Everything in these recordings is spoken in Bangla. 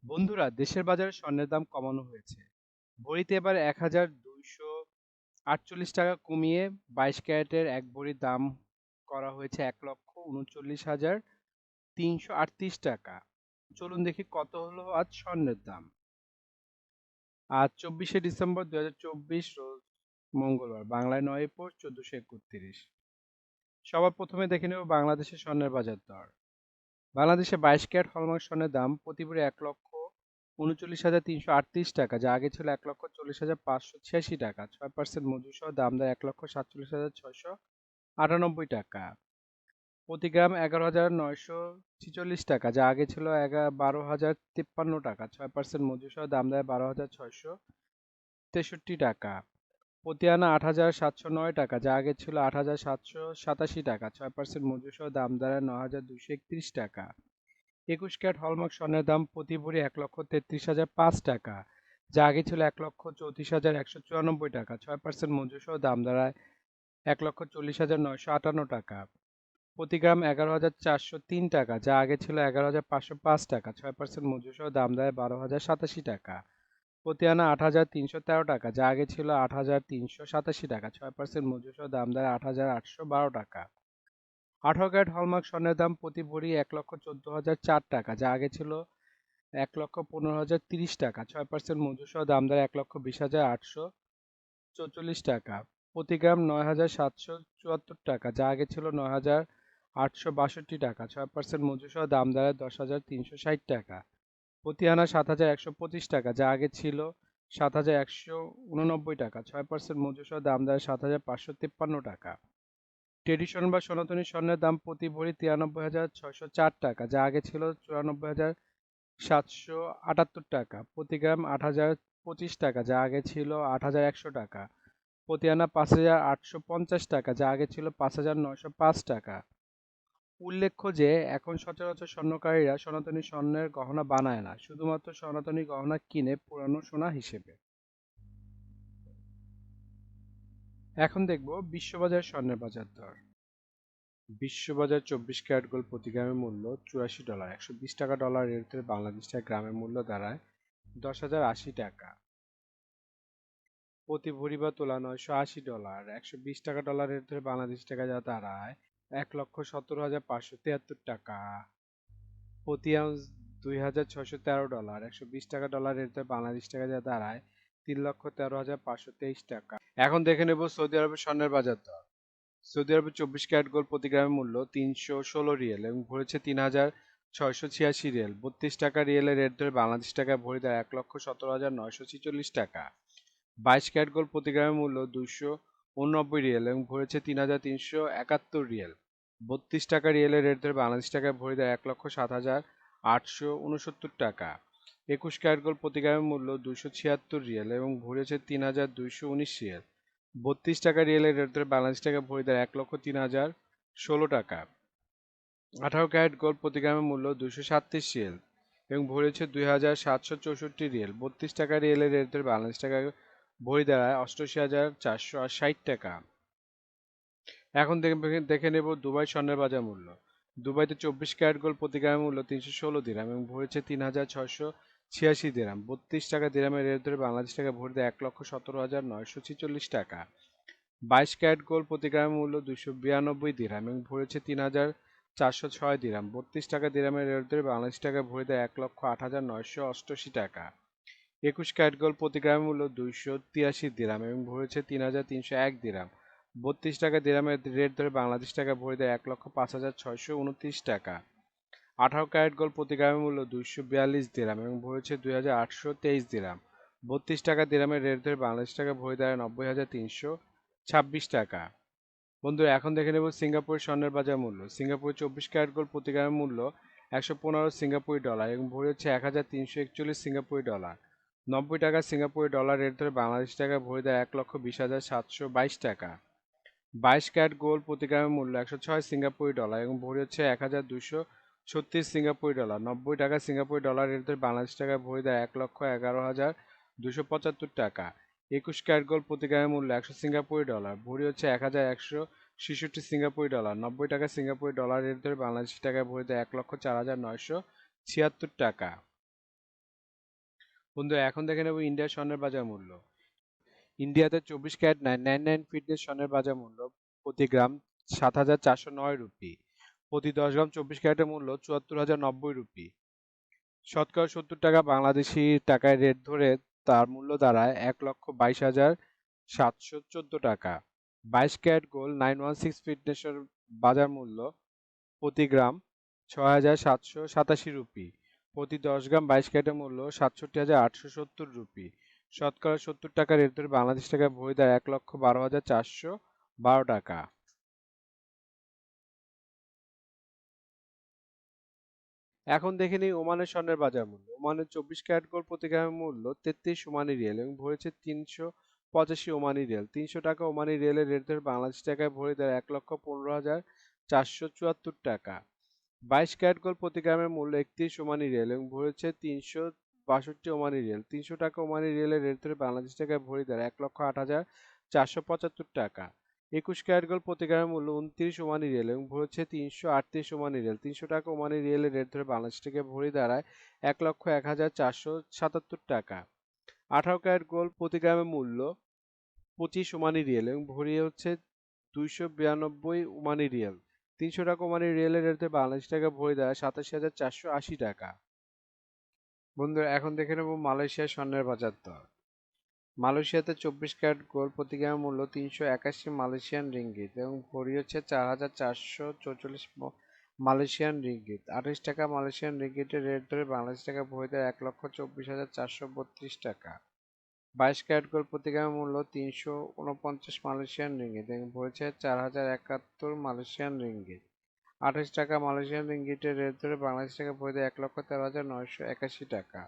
বন্ধুরা, দেশের বাজারে স্বর্ণের দাম কমানো হয়েছে। ভরিতে এবার ১,২৪৮ টাকা কমিয়ে ২২ ক্যারেটের এক ভরির দাম করা হয়েছে ১,৩৯,৩৩৮ টাকা। চলুন দেখি কত হলো আজ স্বর্ণের দাম। আজ ২৪শে ডিসেম্বর ২০২৪, রোজ মঙ্গলবার। বাংলায় ৯ পৌষ ১৪৩১। সবার প্রথমে দেখে নেব বাংলাদেশের স্বর্ণের বাজার দর। বাংলাদেশে ২২ ক্যারেট হলমার্ক স্বর্ণের দাম প্রতি ভরি ১,৩৯,৩৩৮ টাকা, যা আগে ছিল ১,৪০,৫৮৬ টাকা। ৬% মজুরিসহ দাম দেয় ১,৪৭,৬৯৮ টাকা। প্রতি গ্রাম ১১,৯৪৬ টাকা, যা আগে ছিল ১২,০৫৩ টাকা। ৬% মজুরিসহ দাম দেয় ১২,৬৬৩ টাকা। প্রতি আনা ৮,৭০৯ টাকা, যা আগে ছিল ৮,৭৮৭ টাকা। ৬% মজুরিসহ দাম দাঁড়ায় ৯,২৩১ টাকা। ২১ ক্যারেট হলমার্ক স্বর্ণের দাম প্রতি ভরি ১,৩৩,০০৫ টাকা, যা আগে ছিল ১,৩৪,১৯৪ টাকা। ৬% মজুরিসহ দাম দাঁড়ায় ১,৪০,৯৫৮ টাকা। প্রতি গ্রাম ১১,৪০৩ টাকা, যা আগে ছিল ১১,৫০৫ টাকা। ৬% মজুরিসহ দাম দাঁড়ায় ১২,০৮৭ টাকা। প্রতি আনা ৮,৩১৩ টাকা, যা আগে ছিল ৮,৩৮৭ টাকা। ৬% মজুরিসহ দাম দাঁড়ায় ৮,৮১২ টাকা। ১৮ ক্যারেট হলমার্ক স্বর্ণের দাম প্রতি ভরি ১,১৪,০০৪ টাকা, যা আগে ছিল ১,১৫,০৩০ টাকা। ৬% মজুরিসহ দাম দাঁড়ায় ১,২০,৮৪৪ টাকা। প্রতি গ্রাম ৯,৭৭৪ টাকা, যা আগে ছিল ৯,৮৬২ টাকা। ৬% মজুরিসহ দাম দাঁড়ায় ১০,৩৬০ টাকা। প্রতি আনা ৭,১২৫ টাকা, যা আগে ছিল ৭,১৮৯ টাকা। ৬% মজুরিসহ দাম দাঁড়ায় ৭,৫৫৩ টাকা। ট্রেডিশনাল বা সনাতনী স্বর্ণের দাম প্রতি ভরি ৯৩,৬০৪ টাকা, যা আগে ছিল ৯৪,৭৭৮ টাকা। প্রতি গ্রাম ৮,০২৫ টাকা, যা আগে ছিল ৮,১০০ টাকা। প্রতি আনা ৫,৮৫০ টাকা, যা আগে ছিল ৫,৯০৫ টাকা। উল্লেখ্য যে এখন সচরাচর স্বর্ণকারীরা সনাতনী স্বর্ণের গহনা বানায় না, শুধুমাত্র সনাতনী গহনা কিনে পুরানো সোনা হিসেবে। এখন দেখব বিশ্ববাজার স্বর্ণের বাজার দর। বিশ্ববাজার ২৪ ক্যারেট গোল্ড প্রতি গ্রামের মূল্য $৮৪। ১২০ টাকা ডলার রেটে বাংলাদেশ টাকা গ্রামের মূল্য দাঁড়ায় ১০,০৮০ টাকা। প্রতি ভরি বা তোলা $৯৮০। ১২০ টাকা ডলার রেট ধরে বাংলাদেশ টাকা যা দাঁড়ায় ১,১৭,৫৭৩ টাকা। প্রতি আউন্স $২,৬১৩। ১২০ টাকা ডলার রেট ধরে বাংলাদেশ টাকা যা দাঁড়ায় ৩,১৩,৫২৩ টাকা। এখন দেখে নেব সৌদি আরবের স্বর্ণের বাজার দর। সৌদি আরবে ২৪ ক্যারেট গোল্ড প্রতি গ্রামের মূল্য ৩১৬ রিয়াল এবং ভরেছে ৩,৬৮৬ রিয়াল। ৩২ টাকা রিয়েলের রেট ধরে বাংলাদেশ টাকায় ভরি দেয় ১,১৭,৯৪৬ টাকা। ২২ ক্যারেট গোল্ড প্রতি গ্রামের মূল্য ২৮৯ রিয়াল এবং ভরেছে ৩,৩৭১ রিয়াল। ৩২ টাকা রিয়েলের রেট ধরে বাংলাদেশ টাকায় ভরি দেয় ১,০৭,৮৬৯ টাকা। ২১ ক্যারেট গোল্ড প্রতি গ্রামের মূল্য ২৭৬ রিয়াল এবং ভরেছে ৩,২১৯ রিয়াল। ৩২ টাকা রিয়েলের রেট ধরে বাংলাদেশ টাকা ভরি দেয় ১,০৩,০১৬ টাকা। ১৮ ক্যারেট গোল্ড প্রতি গ্রামের মূল্য ২৩৭ রিয়াল এবং ভরেছে ২,৭৬৪ রিয়াল। ৩২ টাকা রিয়েলের রেট ধরে বাংলাদেশ টাকা ভরি দাঁড়ায় ৮৮,৪৬০ টাকা। এখন দেখে নেব দুবাই স্বর্ণের বাজার মূল্য। দুবাইতে ২৪ ক্যারেট গোল্ড প্রতি গ্রামের মূল্য ৩১৬ দিরহাম এবং ভরেছে ৩,৬৮৬ দিরহাম। ৩২ টাকা দিরহামের রেট ধরে বাংলাদেশ টাকা ভরি দেয় ১,১৭,৯৪৬ টাকা। ২২ ক্যারেট গোল্ড প্রতি গ্রামের মূল্য ২৯২ দিরহাম এবং ভরেছে ৩,৪০৬ দিরহাম। ৩২ টাকা দিরহামের রেট ধরে বাংলাদেশ টাকা ভরি দেয় ১,০৮,৯৮৮ টাকা। ২১ ক্যারেট গোল্ড প্রতি গ্রামের মূল্য ২৮৩ দিরহাম এবং ভরেছে ৩,৩০১ দিরহাম। ৩২ টাকা দিরহামের রেট ধরে বাংলাদেশ টাকা ভরি দেয় ১,০৫,৬২৯ টাকা। ১৮ ক্যারেট গোল্ড প্রতি গ্রামের মূল্য ২৪২ দিরহাম এবং ভরেছে ২,৮২৩ দিরহাম। ৩২ টাকা দিরহামের রেট ধরে বাংলাদেশ টাকা ভরি দেয় ৯০,৩২৬ টাকা। বন্ধুরা, এখন দেখে নেব সিঙ্গাপুরের স্বর্ণের বাজার মূল্য। সিঙ্গাপুরে ২৪ ক্যারেট গোল্ড প্রতি গ্রামের মূল্য ১১৫ সিঙ্গাপুরি ডলার এবং ভরি হচ্ছে ১,৩৪১ সিঙ্গাপুরি ডলার। ৯০ টাকা সিঙ্গাপুরি ডলার রেট ধরে বাংলাদেশ টাকা ভরি দেয় ১,২০,৭২২ টাকা। ২২ ক্যারেট গোল্ড প্রতি গ্রামের মূল্য ১০৬ সিঙ্গাপুরি ডলার এবং ভরি হচ্ছে ১,২৩৬ সিঙ্গাপুরি ডলার। ৯০ টাকা সিঙ্গাপুরি ডলার রেট ধরে বাংলাদেশ টাকা ভরি দেয় ১,১১,২৭৫ টাকা। ২১ ক্যারেট গোল্ড প্রতি গ্রামের মূল্য ১০০ সিঙ্গাপুরি ডলার, ভরি হচ্ছে ১,১৬৬ সিঙ্গাপুরি ডলার। ৯০ টাকা সিঙ্গাপুরি ডলার রেট ধরে বাংলাদেশ টাকায় ভরি দেয় ১,০৪,৯৭৬ টাকা। বন্ধুরা এখন দেখে নেব ইন্ডিয়ার স্বর্ণের বাজার মূল্য। ইন্ডিয়াতে 24 ক্যারেট 999 ফিটনেস স্বর্ণের বাজার মূল্য প্রতি গ্রাম ৭,৪০৯ রুপি। প্রতি 10 গ্রাম 24 ক্যারেটের মূল্য ৭৪,090 রুপি। শতকরা 70 টাকা বাংলাদেশি টাকায় রেট ধরে তার মূল্য দাঁড়ায় ১,২২,৭১৪ টাকা। 22 ক্যারেট গোল্ড 916 ফিটনেসের বাজার মূল্য প্রতি গ্রাম ৬,৭৮৭ রুপি। প্রতি 10 গ্রাম 22 ক্যারেটের মূল্য ৬৭,৮৭০ রুপি। শতকরা 70 টাকা রেট ধরে বাংলাদেশ টাকায় ভরি দেয় ১,১২,৪১২ টাকা। এখন দেখে নিই ওমানের স্বর্ণের বাজার মূল্য। ওমানের 24 ক্যারেট গোল্ড প্রতি গ্রামের মূল্য 33 ওমানি রিয়াল এবং ভরেছে 385 ওমানি রিয়াল। 300 টাকা ওমানি রিয়ালের রেট ধরে বাংলাদেশ টাকায় ভরি দেয় ১,১৫,৪৭৪ টাকা। 22 ক্যারেট গোল্ড প্রতি গ্রামের মূল্য 31 ওমানি রিয়াল এবং ভরেছে 362 ওমানি রিয়াল। 300 টাকা ওমানি রিয়ালের রেট ধরে বাংলাদেশ টাকায় ভরি দেয় ১,০৮,৪৭৫ টাকা। 21 ক্যারেট গোল্ড প্রতি গ্রামের মূল্য 29 ওমানি রিয়াল এবং ভরেছে 338 ওমানি রিয়াল। 300 টাকা ওমানি রিয়ালের রেট ধরে বাংলাদেশ টাকায় ভরি দাঁড়ায় ১,০১,৪৭৭ টাকা। 18 ক্যারেট গোল্ড প্রতি গ্রামের মূল্য 25 ওমানি রিয়াল এবং ভরি হচ্ছে 292 ওমানি রিয়াল। 300 টাকা ওমানি রিয়ালের রেট ধরে বাংলাদেশ টাকায় ভরি দাঁড়ায় ৮৭,৪৮০ টাকা। বন্ধুরা এখন দেখে নেব মালয়েশিয়ার স্বর্ণের বাজার দর। মালয়েশিয়াতে 24 ক্যারেট গোল্ড প্রতি গ্রামের মূল্য 381 মালয়েশিয়ান রিঙ্গিত এবং ভরি হচ্ছে ৪,৪৪৪ মালয়েশিয়ান রিঙ্গিত। 28 টাকা মালয়েশিয়ান রিঙ্গিতের রেট ধরে বাংলাদেশ টাকা ভরি দেয় ১,২৪,৪৩২ টাকা। 22 ক্যারেট গোল্ড প্রতি গ্রামের মূল্য 349 মালয়েশিয়ান রিঙ্গিত এবং ভরেছে ৪,০৭১ মালয়েশিয়ান রিঙ্গিত। 28 টাকা মালয়েশিয়ান রিঙ্গিতের রেট ধরে বাংলাদেশ টাকা ভরি দেয় ১,১৩,৯৮১ টাকা।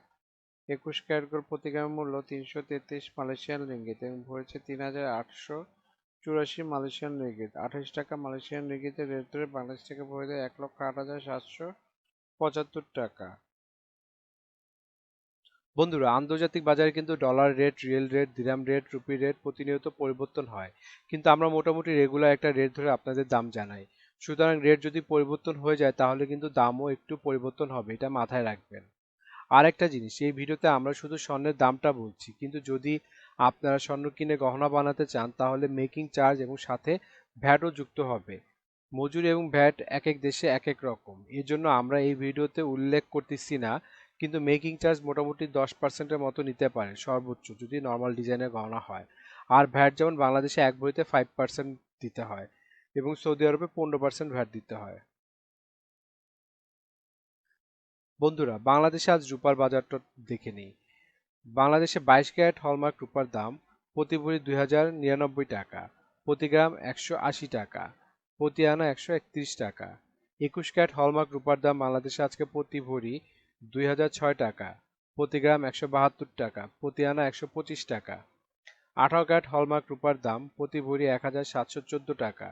21 ক্যারেট গোল্ড প্রতি গ্রামের মূল্য 333 মালয়েশিয়ান রিঙ্গিত এবং ভরেছে ৩,৮৮৪ মালয়েশিয়ান রিঙ্গিত। 28 টাকা মালয়েশিয়ান রিঙ্গিতের রেট ধরে বাংলাদেশ টাকা ভরি দেয় ১,০৮,৭৭৫ টাকা। বন্ধুরা আন্তর্জাতিক বাজারে কিন্তু ডলার রেট, রিয়েল রেট, দিরহাম রেট, রুপি রেট প্রতিনিয়ত পরিবর্তন হয়, কিন্তু আমরা মোটামুটি রেগুলার একটা রেট ধরে আপনাদের দাম জানাই। সুতরাং রেট যদি পরিবর্তন হয়ে যায় তাহলে কিন্তু দামও একটু পরিবর্তন হবে, এটা মাথায় রাখবেন। আর একটা জিনিস, এই ভিডিওতে আমরা শুধু স্বর্ণের দামটা বলছি, কিন্তু যদি আপনারা স্বর্ণ কিনে গহনা বানাতে চান তাহলে মেকিং চার্জ এবং সাথে ভ্যাটও যুক্ত হবে। মজুরি এবং ভ্যাট এক এক দেশে এক এক রকম, এর জন্য আমরা এই ভিডিওতে উল্লেখ করতেছি না, কিন্তু মেকিং চার্জ মোটামুটি 10%-এর মতো নিতে পারে সর্বোচ্চ যদি নর্মাল ডিজাইনের গহনা হয়। আর ভ্যাট যেমন বাংলাদেশে এক ভরিতে 5% দিতে হয় এবং সৌদি আরবে 15% ভ্যাট দিতে হয়। বন্ধুরা বাংলাদেশে আজ রূপার বাজারটা দেখে নিই। বাংলাদেশে 22 ক্যারেট হলমার্ক রূপার দাম প্রতি ভরি ২,০৯৯ টাকা, প্রতি গ্রাম ১৮০ টাকা, প্রতি আনা ১৩১ টাকা। 21 ক্যারেট হলমার্ক রূপার দাম বাংলাদেশে আজকে প্রতি ভরি ২,০০৬ টাকা, প্রতি গ্রাম ১৭২ টাকা, প্রতি আনা ১২৫ টাকা। 18 ক্যারেট হলমার্ক রূপার দাম প্রতি ভরি ১,৭১৪ টাকা,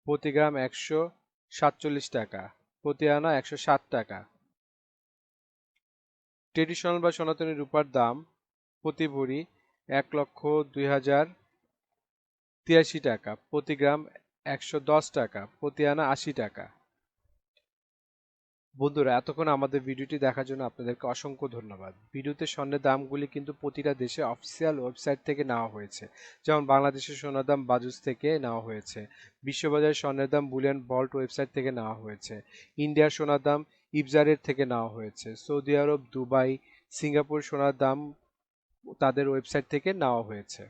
প্রতি গ্রাম ১৪৭ টাকা, প্রতি আনা ১০৭ টাকা। ট্রেডিশনাল বা সনাতনী রূপার দাম প্রতি ভরি ১,২,০৮৩ টাকা, প্রতি গ্রাম ১১০ টাকা, প্রতি আনা ৮০ টাকা। বন্ধুরা এতক্ষণ আমাদের ভিডিওটি দেখার জন্য আপনাদেরকে অসংখ্য ধন্যবাদ। ভিডিওতে স্বর্ণের দামগুলি কিন্তু প্রতিটা দেশে অফিসিয়াল ওয়েবসাইট থেকে নেওয়া হয়েছে, যেমন বাংলাদেশের সোনার দাম বাজুস থেকে নেওয়া হয়েছে, বিশ্ববাজারের স্বর্ণের দাম বুলিয়ান ভল্ট ওয়েবসাইট থেকে নেওয়া হয়েছে, ইন্ডিয়ার সোনার দাম ইবজারের থেকে নেওয়া হয়েছে, সৌদি আরব, দুবাই, সিঙ্গাপুর সোনার দাম তাদের ওয়েবসাইট থেকে নেওয়া হয়েছে।